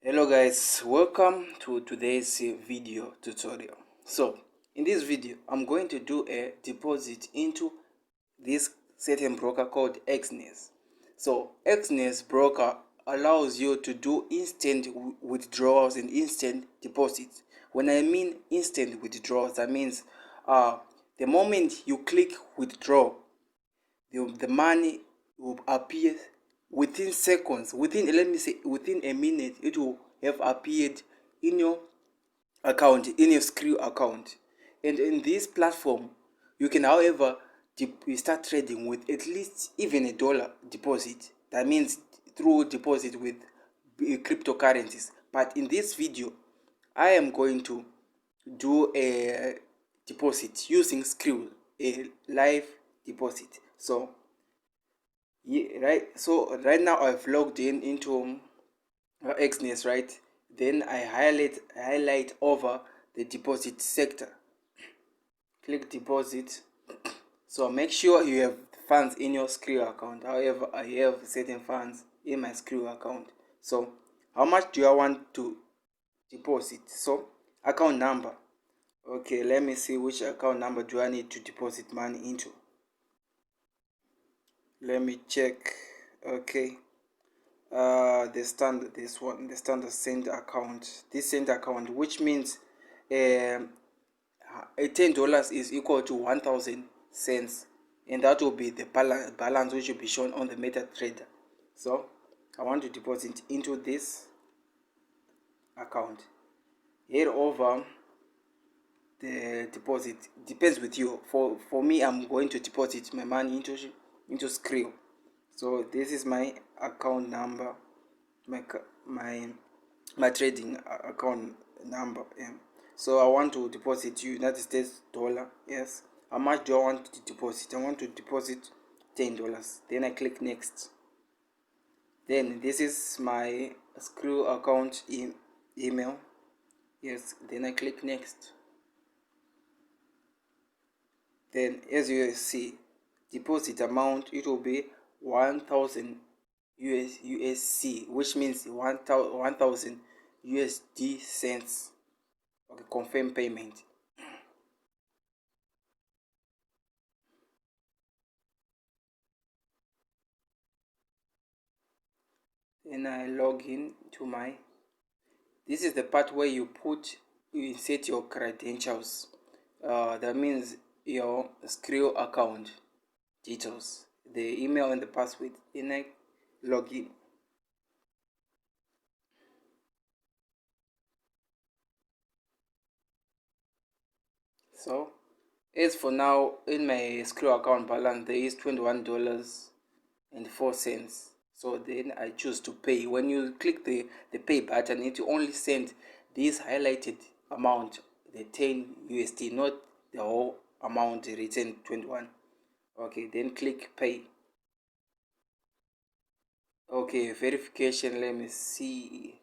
Hello guys, welcome to today's video tutorial. So in this video I'm going to do a deposit into this certain broker called Exness. So Exness broker allows you to do instant withdrawals and instant deposits. When I mean instant withdrawals, that means the moment you click withdraw, the money will appear within seconds, within, let me say, within a minute. It will have appeared in your account, in your Skrill account. And in this platform you can, however, start trading with at least even $1 deposit. That means through deposit with cryptocurrencies. But in this video I am going to do a deposit using Skrill, a live deposit. So yeah, right now I've logged in into Exness, right? Then I highlight over the deposit sector. Click deposit. So make sure you have funds in your Skrill account. However, I have certain funds in my Skrill account. So how much do I want to deposit? So account number. Okay, let me see which account number do I need to deposit money into. Let me check. Okay, the standard send account, this send account, which means $10 is equal to 1,000 cents, and that will be the balance which will be shown on the MetaTrader. So I want to deposit into this account. Here over the deposit depends with you. For me, I'm going to deposit my money into Skrill. So this is my account number, my trading account number. So I want to deposit United States dollar. Yes. How much do I want to deposit? I want to deposit $10. Then I click next. Then this is my Skrill account email. Yes. Then I click next. Then as you see, deposit amount, it will be 1,000 USC, which means 1,000 USD cents. Okay, confirm payment. Then I log in to my, this is the part where you insert your credentials. That means your Skrill account details, the email and the password. Then I log in. So as for now, in my Skrill account balance there is $21.04. So then I choose to pay. When you click the pay button, it will only send this highlighted amount, the 10 USD, not the whole amount written 21. Okay, then click pay. Okay, verification, let me see.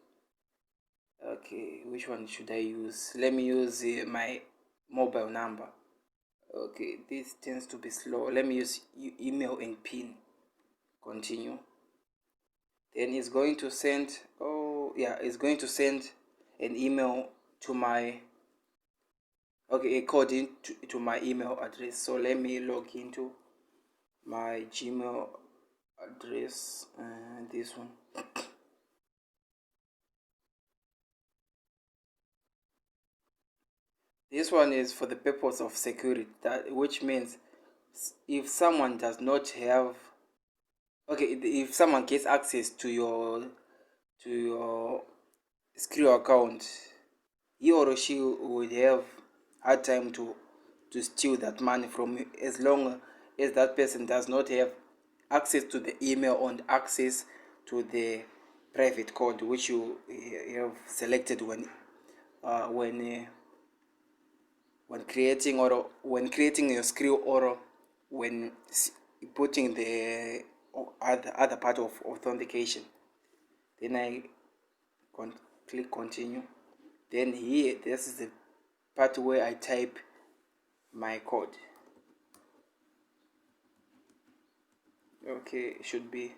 Okay, which one should I use? Let me use my mobile number. Okay, this tends to be slow. Let me use email and pin. Continue. Then it's going to send, oh yeah, it's going to send an email to my, okay, according to my email address. So let me log into my Gmail address, this one. This one is for the purpose of security, which means if someone does not have, okay, if someone gets access to your Skrill account, he or she would have hard time to steal that money from you, as long as that person does not have access to the email and access to the private code which you have selected when creating your Skrill, or when putting the other part of authentication. Then I click continue. Then here, this is the part where I type my code. Okay, it should be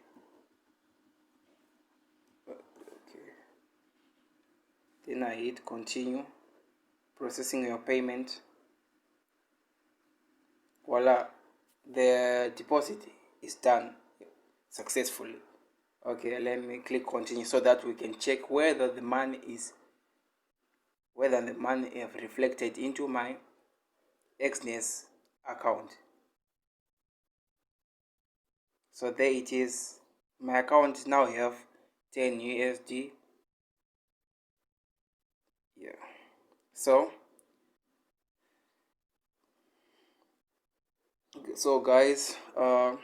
okay. Then I hit continue, processing your payment. Voila, the deposit is done successfully. Okay, let me click continue so that we can check whether the money have reflected into my Exness account. So there it is. My account now have 10 USD. Yeah. So guys, I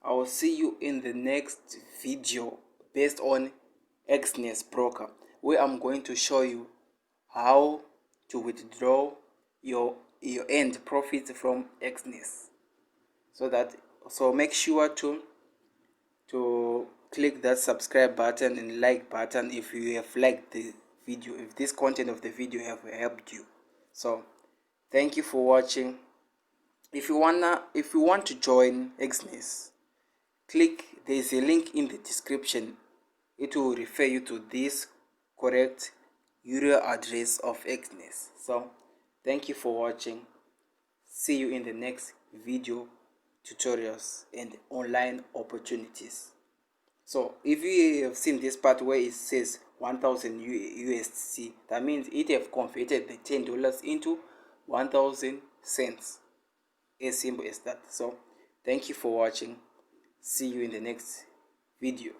will see you in the next video based on Exness broker, where I'm going to show you how to withdraw your end profits from Exness. So make sure to click that subscribe button and like button if you have liked the video, if this content of the video have helped you. So thank you for watching. If you want to join Exness, there is a link in the description. It will refer you to this correct URL address of Exness. So thank you for watching. See you in the next video tutorials and online opportunities. So if you have seen this part where it says 1000 USD, that means it have converted the $10 into 1000 cents. As simple as that. So thank you for watching. See you in the next video.